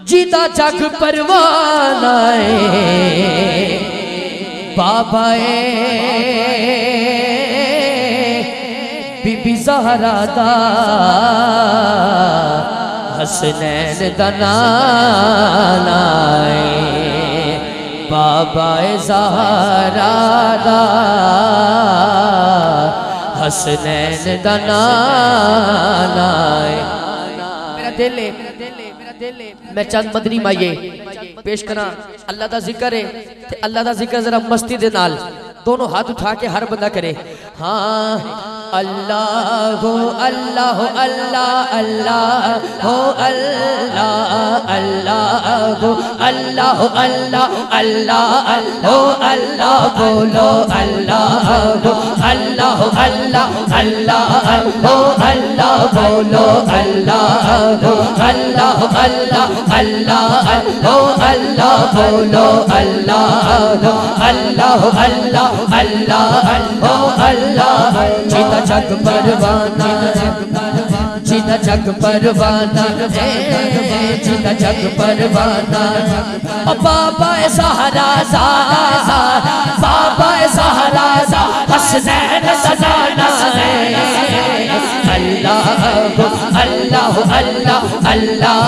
जीता जग परवाना बाबा बीबी ज़हरा दा हसनैन दा नाना बाबा ज़हरा दा हसनैन दा नाना। मेरा दिल है मैं चंद मदनी माइये पेश करा। अल्लाह दा जिक्र है ते अल्लाह दा जिक्र जरा मस्ती दे नाल दोनों हाथ उठा के हर बंदा करे। हाँ अल्लाह हो अल्लाह हो अल्लाह अल्लाह हो अल्लाह अल्लाह हो अल्लाह हो अल्लाह अल्लाह हो अल्लाह बोलो अल्लाह हो अल्लाह हो अल्लाह अल्लाह हो अल्लाह बोलो अल्लाह हो अल्लाह हो अल्लाह अल्लाह हो अल्लाह बोलो अल्लाह हो अल्लाह हो अल्लाह अल्लाह हो अल्लाह। जीता जग परवाना जीता जग परवाना जीता जग परवाना बाबा ज़हरा दा बाबा ज़हरा दा हसनैन सदाना अल्लाह हो अल्लाह हो अल्लाह अल्लाह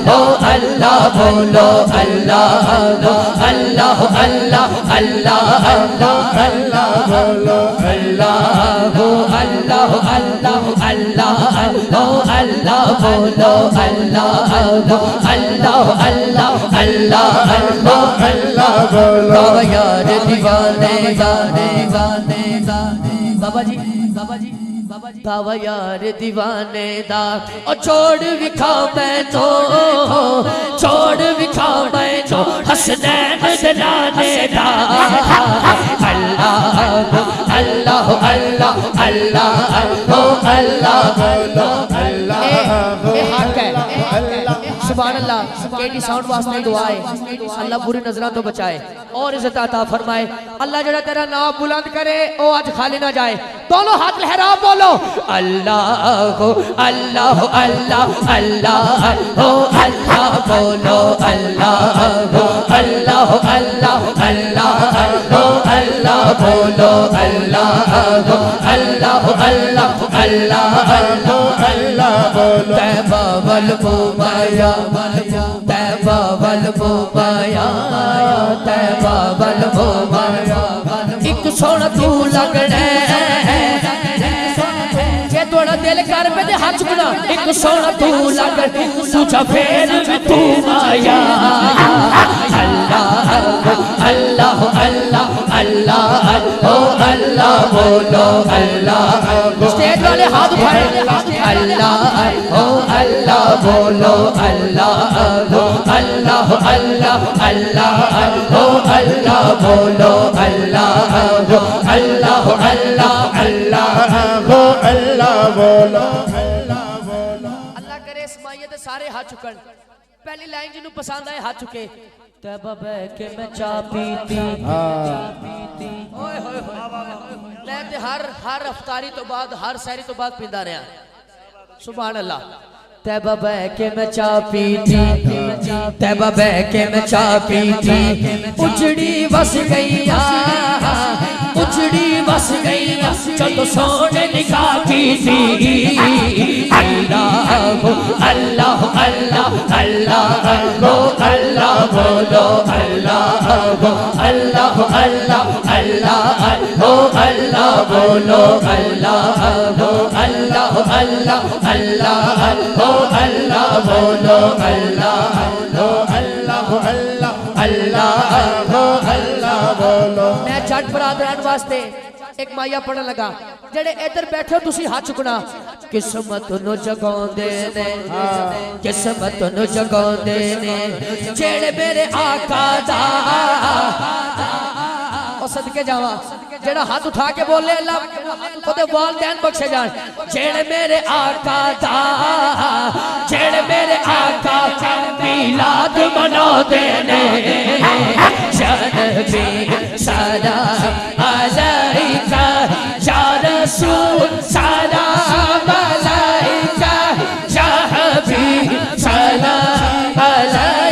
हो अल्लाह बोलो अल्लाह हो अल्लाह हो अल्लाह अल्लाह हो अल्लाह बोलो अल्लाह हो अल्लाह हो अल्लाह अल्लाह हो अल्लाह बोलो अल्लाह हो अल्लाह अल्लाह अल्लाह हो अल्लाह बोलो यार दीवाने जाने जाने बाबा जी बाबा जी बाबा यार दीवाने दा और छोड़ विखा मैं तो छोड़ विखा मैं तो हसनैन दलाने दा अल्लाह अल्लाह अल्लाह अल्लाह हो अल्लाह बोलो सुभान अल्लाह। केटी साउंड वास्ते दुआ है अल्लाह बुरी नजरों तो बचाए और इज्जत अता फरमाए। अल्लाह जरा तेरा नाम बुलंद करे ओ आज खाली ना जाए। दोनों हाथ लहरा बोलो अल्लाह हो अल्लाह हो अल्लाह अल्लाह हो अल्लाह बोलो अल्लाह हो अल्लाह हो अल्लाह अल्लाह हो अल्लाह बोलो अल्लाह हो अल्लाह हो अल्लाह अल्लाह हो अल्लाह बोलो तैबा वल बुमाया तैबा वल बुमाया तैबा वल बुमाया एक सोना तू लगना जे थोड़ा दिल कर पे ते हाथ चुकना एक सोना तू लग तुझा फेर तू आया अल्लाह अल्लाह अल्लाह अल्लाह हो अल्लाह बोलो अल्लाह स्टेज वाले हाथ उठाए अल्लाह हो अल्लाह बोलो अल्लाह हो अल्लाह अल्लाह अल्लाह हो अल्लाह बोलो अल्लाह हो अल्लाह अल्लाह अल्लाह हो अल्लाह बोलो अल्लाह करे इस माये दे सारे हाथ चुकन। पहली लाइन जिन्हों पसंद आए हाथ चुके तैबा बह के मैं चाह पीती मैं ते हर अफ्तारी तो बाद हर सहरी तो बाद पींदा रहा सुभान अल्लाह। तैबा बह के मैं चाह पीती तैबा बह के मैं चाह पीती उजड़ी बस गईया उजड़ी बस गईया चलो सोने निकाह की थी अल्लाह हो अल्लाह अल्लाह अल्लाह हो अल्लाह बोलो अल्लाह हो अल्लाह अल्लाह अल्लाह हो अल्लाह बोलो अल्लाह हो अल्लाह अल्लाह अल्लाह हो अल्लाह बोलो अल्लाह हो अल्लाह अल्लाह अल्लाह हो अल्लाह बोलो। मैं झट बरादरान वास्ते एक माया पढ़न लगा जेड़े इधर बैठे हो तुसी हाथ चुकना किस्मत नु जगांदे ने किस्मत नु जगांदे ने जेड़े मेरे आका दा और सदके जावा जेड़ा हाथ उठा के बोले अल्लाह ओदे वालिदैन बख्शे जान जेड़े मेरे आका दा जेड़े मेरे आका मिलाद मनाते ने शनबी सलाम अलैका या रसूल सलाम अलैका या हबीब सलाम अलैका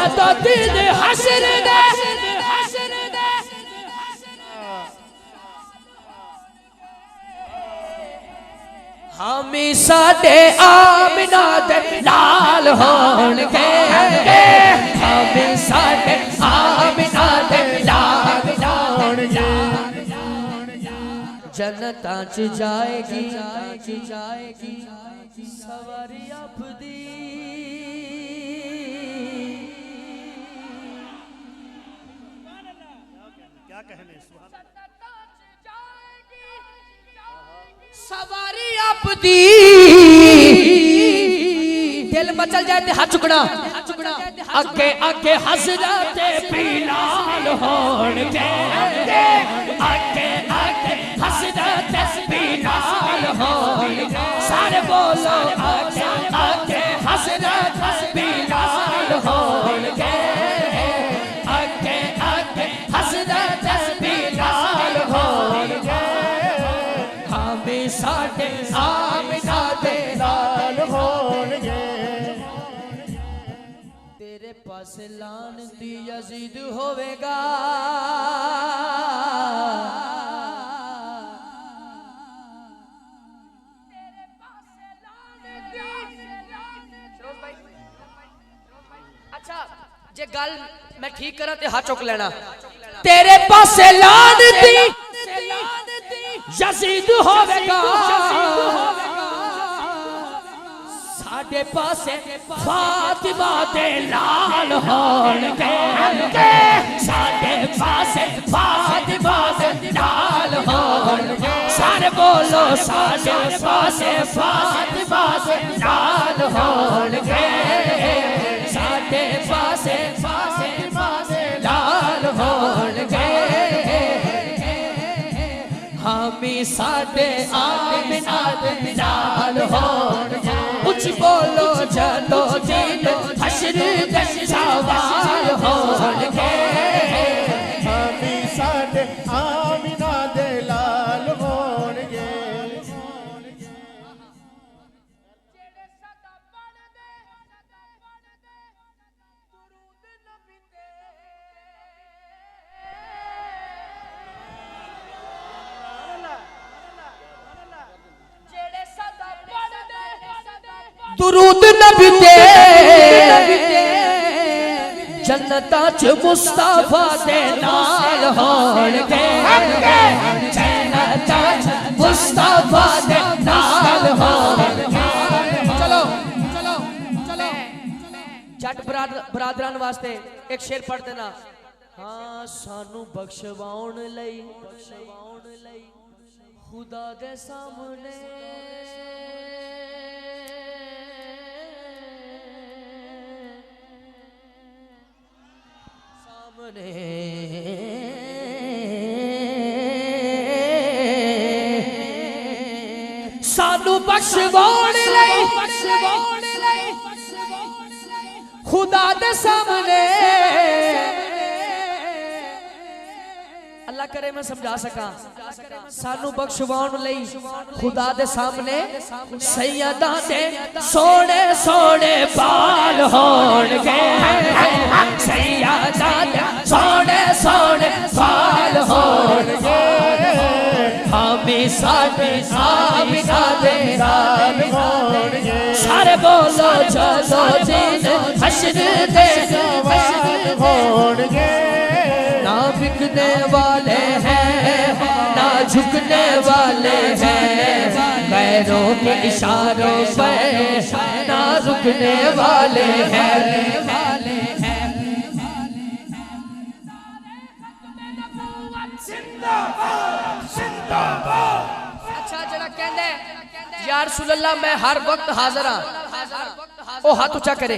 जदों दिन हशर दे हामी साडे आमिना दे नाल होणगे हामी साडे आमिना दे नाल होणगे जन्नतां च जाएगी सवारी अपदी क्या कहने सवारी अपदी दिल मचल जाए ते हाथ चुकना अगे अगे हज़रत बिलाल होणगे अगे अगे हज़रत बिलाल होणगे सारे बोलो अगे अगे हज़रत बिलाल होणगे अगे अगे हज़रत बिलाल होणगे हामी साडे आमिना दे नाल होणगे तेरे पास लानती यजीद होवेगा अच्छा जे गल मैं ठीक करा ते हाथ चुक लेना तेरे पास लानती यजीद होवेगा साडे पासे फातिमा दे लाल होणगे साडे पासे फातिमा दे लाल होणगे सारे बोलो साडे पासे फातिमा दे लाल होणगे साडे पासे फातिमा दे लाल होणगे हामी साडे आमिना दे नाल होणगे कुछ बोलो चलो दिन हशर दे सवाल होणगे हामी साडे आमिना दे लाल होणगे दुरूद नबी ते जन्नतां च मुस्तफा दे नाल होणगे जन्नतां च मुस्तफा दे नाल होणगे चलो चलो चलो जट बरादरान वास्ते एक शेर पढ़ देना हाँ सानू बख्शवाउण लई खुदा दे सामने सानू बख्शवाउण लई खुदा दे सामने अल्लाह करे मैं समझा सका सानू बख्शवाउण लई खुदा दे सामने सैयदा दे सोने सोने बाल होणगे सैयदा दे सोने सोने बाल होणगे हामी साडे आमिना दे नाल होणगे सारे बोलो चलो दिन हशर दे सवाल होणगे ना बिकने वाले हैं ना झुकने वाले हैं पैरों के इशारों पर ना रुकने वाले हैं अच्छा जरा कहंदे या रसूलल्लाह मैं हर वक्त हाजिर हां ओ हाथ ऊंचा करे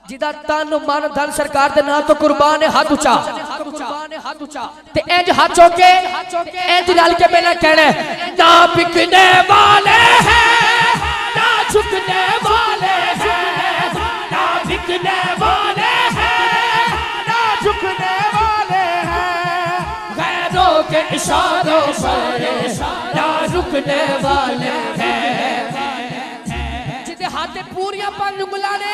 जिदा तन मन धन सरकार दे नाम तो कुर्बान है हाथ ऊंचा ते इंज हाथ चौके इंज रल के पहला कहना ना बिकने वाले हैं ना झुकने वाले हैं ना बिकने वाले हैं ना झुकने वाले हैं गैरों के इशारों पर ना रुकने वाले हैं जिदे हाथे पूरियां पर नुगला ने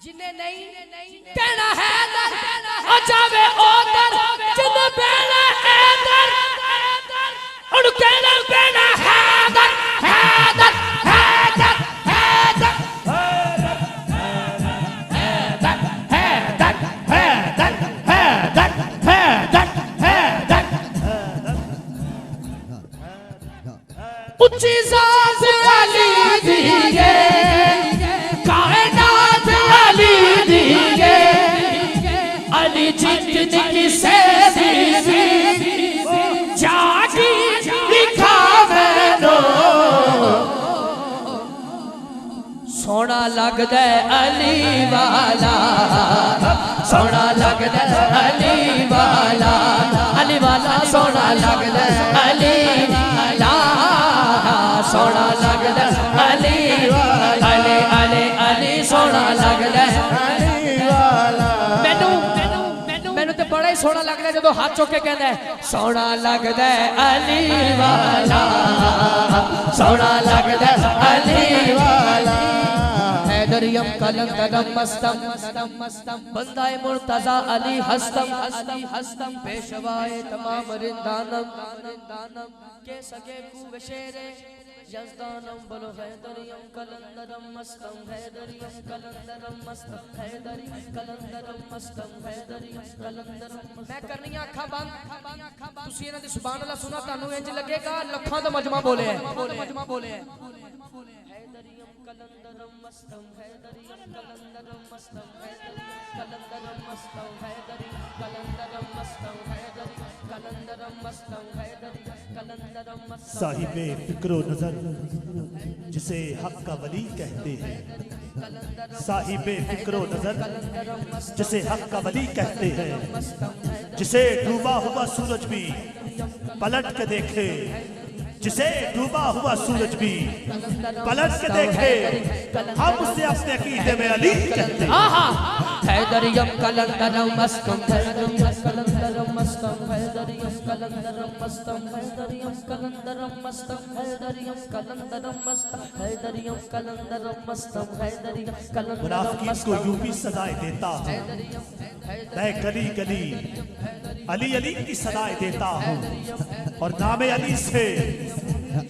जिन्हें नहीं कहना है दर जावे ओदर जिन्हें बेना है दर उन कहना बेना है दर है दर है दर है दर है दर है दर है दर है दर है दर उच्ची ज़ात अली दिए कायनात अली दिए अली जिंदगी से दी जागी लिखा मैनो सोना लगदा अली वाला सोना लगदा अली वाला सोना लगदा अली वाला सोना लगदा अली अली अली अली सोना लगदा मैनू ते बड़ा ही सोना लगदा जदों हाथ चुक के कहंदा है सोना लगदा अली वाला सोना लगदा अली वाला हैदरियम कलंदरम मस्तम बंदाए मुर्तजा अली हस्तम पेशवाए तमाम रिंदानम के सगे खूब शेरे यज़दानम बोलो हैदरियम कलंदरम मस्तम हैदरियम कलंदरम मस्तम हैदरी कलंदरम मस्तम हैदरियम कलंदरम मैं करनी आंखां बंद तुसी इन्हां दी सुभान अल्लाह सुना तानू इंज लगेगा लखां दा मजमा बोले है हैदरियम कलंदरम मस्तम हैदरियम कलंदरम मस्तम हैदरियम कलंदरम मस्तम हैदरी कलंदरम मस्तम हैदरी कलंदरम मस्तम हैदरी कलंदरम मस्तम साहिबे फिक्रो नजर जिसे हक का वली कहते हैं साहिबे फिक्रो नजर जिसे हक का वली कहते हैं जिसे डूबा हुआ सूरज भी पलट के देखे जिसे डूबा हुआ सूरज भी पलट के देखे हम उसे अपने अकीदे में अली कहते हैं हैदरियम कलंदरम मस्तम हैदरियम कलंदरम मस्तम हैदरियम कलंदरम मस्तम हैदरियम कलंदरम मस्तम हैदरियम कलंदरम मस्तम हैदरियम कलंदरम मस्तम हैदरियम कलंदरम मुनाफिकीन को यूं सदाएं देता हूँ मैं गली गली अली अली की सदाएं देता हूँ और नामे अली से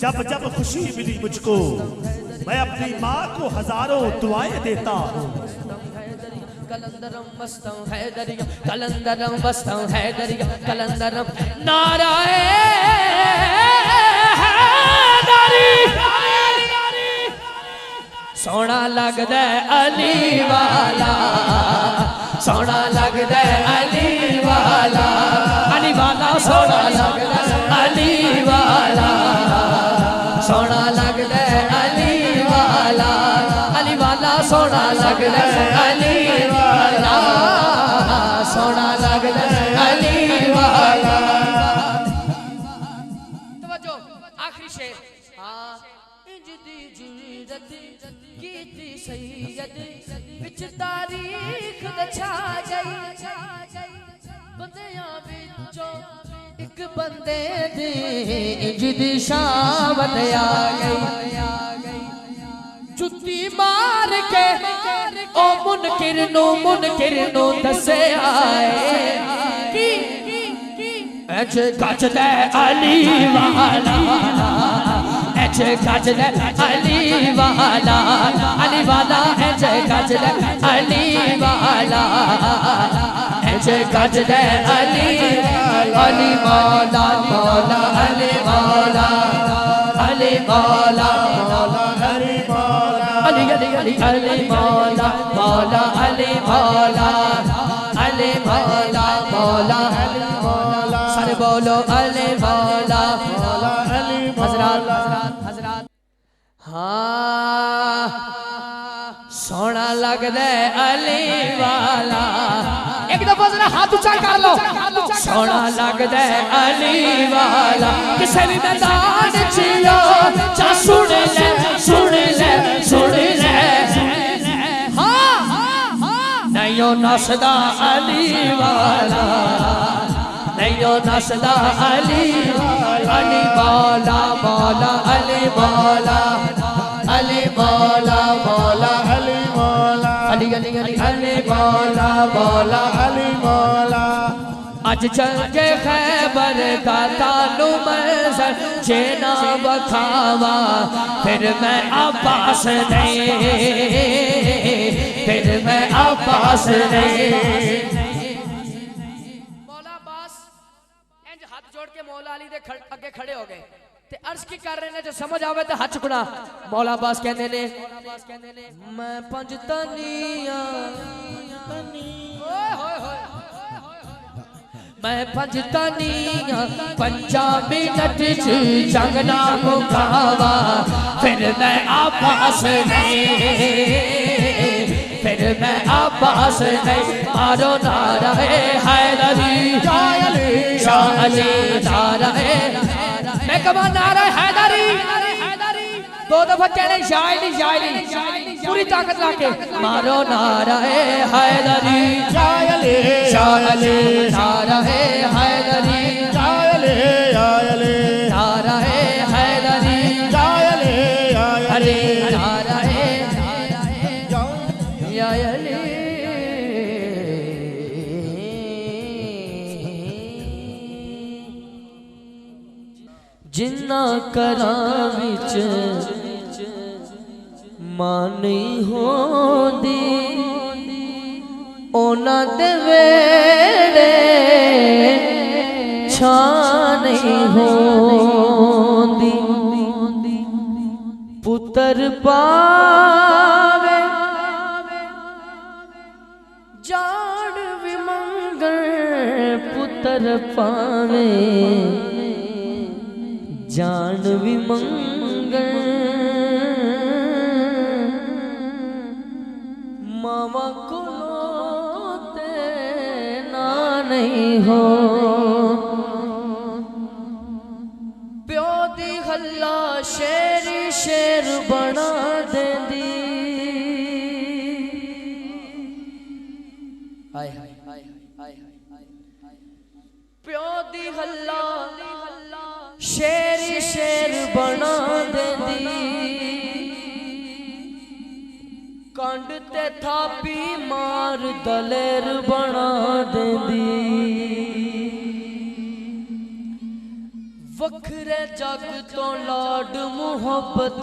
जब जब खुशी मिली मुझको मैं अपनी माँ को हजारों दुआएं देता हूँ कलंदरम मस्तम हैदरियम कलंदरम मस्तम हैदरियम कलंदरम नाराए हैदरी सोना लगदा अली वाला सोना लगदा अली वाला सोना लगदा अली वाला सोना लगदा अली वाला सोना लगदा अली वाला सोना लगदा अली वाला तवज्जो आखिरी शेर हां इंज दी जुरत कीती सैयद विच तारीख दा छा गई बंदियां विचों एक बंदे दी इंज दी शामत आ गई जुत्ती मार के ओ मुनकिर नो दसे आए की ऐसे गजदा अली वाला ऐसे गजदा अली वाला ऐसे गजदा अली वाला ऐसे गजदा अली मौला मौला अली मौला अली मौला हरि मौला अली अली अली अली मौला मौला अली मौला अली मौला मौला अली मौला सर बोलो अली मौला मौला अली हजरात हाँ सोना लगदा अली वाला एक दफा जरा हाथ ऊंचा कर लो सोना लगदा अली वाला किसी भी मैदान चियो चा सुन ले हाँ नहीं नसदा अली वाला नहीं नसदा अली मौला मौला अली मौला मौला मौला अली मौला अली अली अली मौला अली मौला अज चंगे खैबर दा तानू मंजर जेना बखावा फिर मैं अब्बास नहीं फिर मैं अब्बास नहीं। मौला अब्बास इंज हाथ जोड़ के मौला अली दे अगे खड़े हो गए ते अर्ज की कर रहे ने जो समझ आवे तो हाथ चुकना। मौला अब्बास कहंदे ने मैं पंज तनिया मैं पंज तनिया 5 मिनट जंग ना मुकावा फिर मैं अब्बास नहीं फिर मैं अब्बास नहीं। मारो नारा हैदरी शाह अली नारा मैं कमा नारा हैदरी 2 दफा कहने शायरी पूरी ताकत लाके मारो नारा हैदरी शाह अली नारा हैदरी नारा हैदरी अली नारा अली जिन्ना करा विच मां नहीं होंदी ओना दे वेड़े छां नहीं होंदी पुत्र पावे जान भी मंगल पुत्र पावे जान भी मंगल मामा को ना नहीं हो प्यो दी हल्ला शेरी शेर बना देंदी प्यो दी हल्ला शेरी शेर बना देंदी कंड ते थापी मार दलेर बना देंदी वखरे जग तो लाड मुहब्बत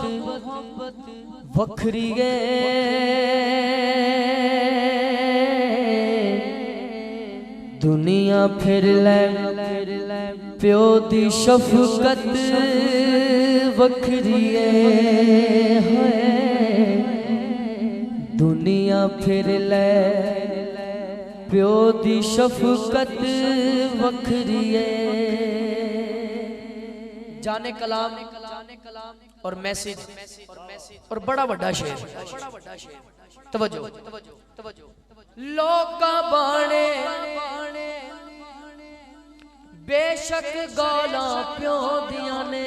वखरी गे दुनिया फिर ले प्यो दी शफकत वखरी है दुनिया फिर ले प्यो दी शफकत वखरी है। जाने कलाम और मैसेज और बड़ा बड़ा शेर तवज्जो लोका बाणे बेशक गाला प्यो दिया ने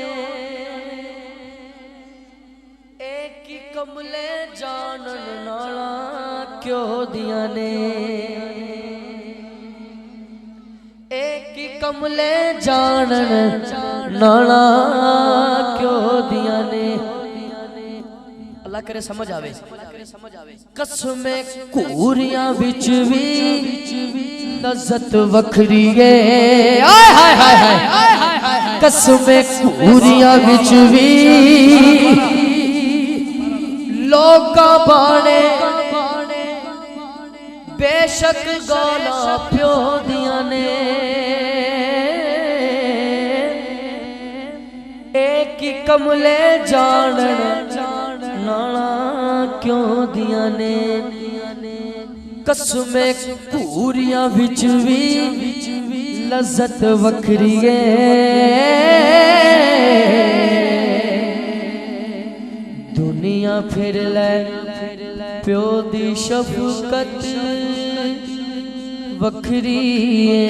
एक ही कमले जानन नाला क्यों दिया ने एक ही कमले जानन नाला क्यों दिया ने। अल्लाह करे समझ आवे कसमें कूरियां बिच भी लज्जत वखरी है हाय हाय हाय कसमें कूरियां बिच भी लोका बाणे बेशक गाला प्यो दिया ने एक ही कमले जानन नाला क्यों दिया ने कसमें कूरियां बिच भी लज्जत वखरी है दुनिया फिर ले प्यो दी शफकत वखरी है।